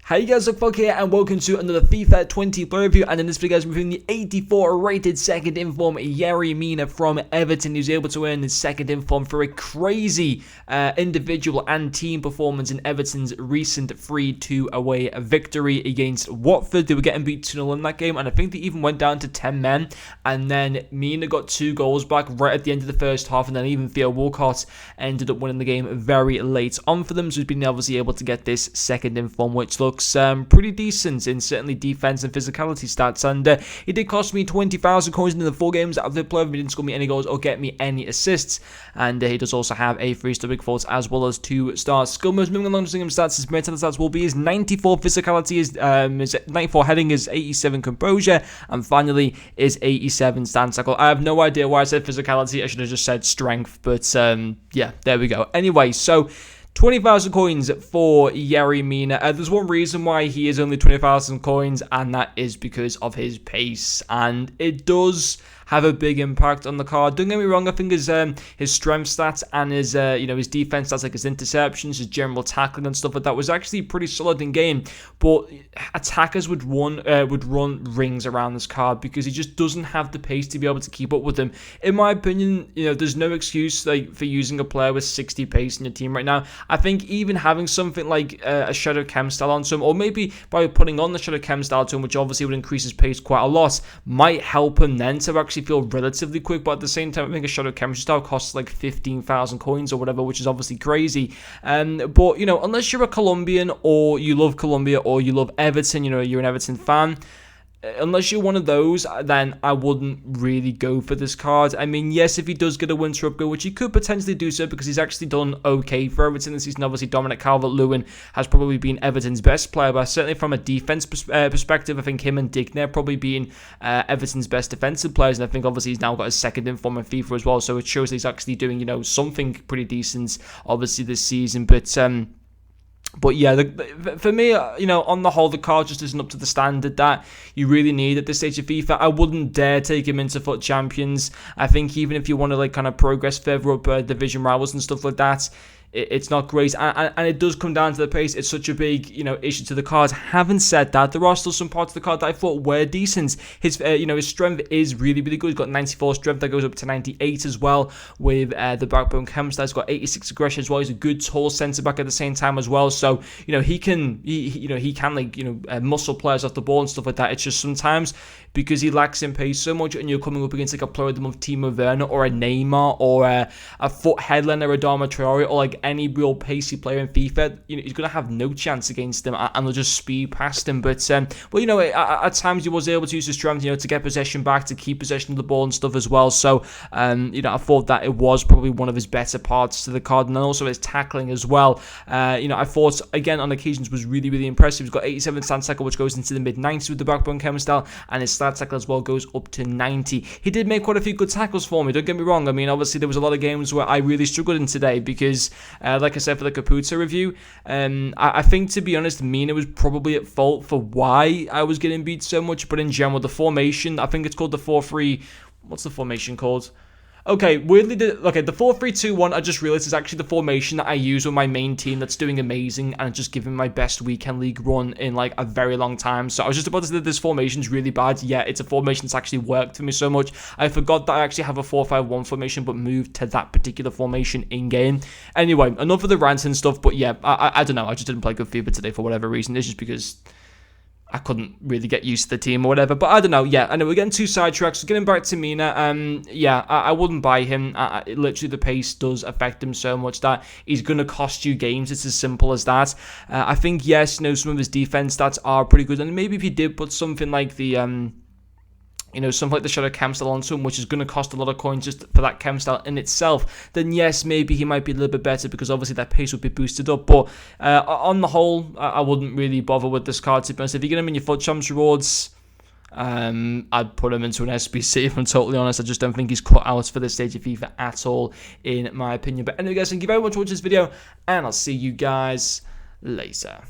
Hey guys, Luke here, and welcome to another FIFA 20 player review. And in this video, guys, we're reviewing the 84 rated second inform Yerry Mina from Everton, who's able to earn his second inform for a crazy individual and team performance in Everton's recent 3-2 away victory against Watford. They were getting beat 2-0 in that game, and I think they even went down to 10 men. And then Mina got 2 goals back right at the end of the first half, and then even Theo Walcott ended up winning the game very late on for them. So he's been obviously able to get this second inform, which looks pretty decent in certainly defense and physicality stats, and it did cost me 20,000 coins in the 4 games that I've played. He didn't score me any goals or get me any assists, and he does also have a 3-star big fault as well as 2-star skill moves. Moving along to some stats, his mental stats will be his 94 physicality, his 94 heading, his 87 composure, and finally his 87 stand tackle. I have no idea why I said physicality. I should have just said strength, but yeah, there we go. Anyway, so 20,000 coins for Yerry Mina. There's one reason why he is only 20,000 coins, and that is because of his pace, and it does have a big impact on the card. Don't get me wrong, I think his strength stats and his his defense stats, like his interceptions, his general tackling and stuff like that, was actually pretty solid in game. But attackers would run rings around this card because he just doesn't have the pace to be able to keep up with them. In my opinion, there's no excuse for using a player with 60 pace in your team right now. I think even having something like a Shadow Chem style onto him, or maybe by putting on the Shadow Chem style to him, which obviously would increase his pace quite a lot, might help him then to actually feel relatively quick. But at the same time, I think a Shadow Chemistry style costs like 15,000 coins or whatever, which is obviously crazy. But unless you're a Colombian, or you love Colombia, or you love Everton, you're an Everton fan, unless you're one of those, then I wouldn't really go for this card. I mean, yes, if he does get a winter upgrade, which he could potentially do so because he's actually done okay for Everton this season. Obviously, Dominic Calvert-Lewin has probably been Everton's best player, but certainly from a defense perspective, I think him and Digne have probably been Everton's best defensive players. And I think obviously he's now got a second inform in FIFA as well, so it shows that he's actually doing something pretty decent obviously this season. But yeah, for me, on the whole, the card just isn't up to the standard that you really need at this stage of FIFA. I wouldn't dare take him into FUT Champions. I think even if you want to kind of progress further up division rivals and stuff like that, it's not great, and it does come down to the pace. It's such a big, issue to the card. Having said that, there are still some parts of the card that I thought were decent. His, his strength is really, really good. He's got 94 strength, that goes up to 98 as well with the backbone chem style. He's got 86 aggression as well. He's a good tall centre back at the same time as well. So he can muscle players off the ball and stuff like that. It's just sometimes because he lacks in pace so much, and you're coming up against like a player of the month, Timo Werner, or a Neymar, or a foot headlander, Adama Traore, or like any real pacey player in FIFA, he's going to have no chance against them, and they'll just speed past him. But at times he was able to use his strength, to get possession back, to keep possession of the ball and stuff as well. So, I thought that it was probably one of his better parts to the card, and then also his tackling as well. I thought, again, on occasions was really, really impressive. He's got 87 stand tackle, which goes into the mid-90s with the backbone chem style, and his stat tackle as well goes up to 90. He did make quite a few good tackles for me, don't get me wrong. I mean, obviously there was a lot of games where I really struggled in today because like I said for the Caputo review, I think, to be honest, Mina was probably at fault for why I was getting beat so much. But in general, the formation, I think it's called the 4-3. What's the formation called? Okay, weirdly, the 4-3-2-1, I just realized is actually the formation that I use with my main team that's doing amazing and just giving my best weekend league run in like a very long time. So I was just about to say that this formation's really bad. Yeah, it's a formation that's actually worked for me so much. I forgot that I actually have a 4-5-1 formation, but moved to that particular formation in game. Anyway, enough of the rants and stuff. But yeah, I don't know. I just didn't play good FIFA today for whatever reason. It's just because I couldn't really get used to the team or whatever. But I don't know. Yeah, I know we're getting too sidetracked. So getting back to Mina, yeah, I wouldn't buy him. Literally, the pace does affect him so much that he's going to cost you games. It's as simple as that. I think, yes, some of his defense stats are pretty good. And maybe if he did put something like the something like the Shadow Chem style onto him, which is going to cost a lot of coins just for that chem style in itself, then yes, maybe he might be a little bit better because obviously that pace would be boosted up. But on the whole, I wouldn't really bother with this card, to be honest. If you get him in your FUT Champs rewards, I'd put him into an SBC, if I'm totally honest. I just don't think he's cut out for this stage of FIFA at all, in my opinion. But anyway, guys, thank you very much for watching this video, and I'll see you guys later.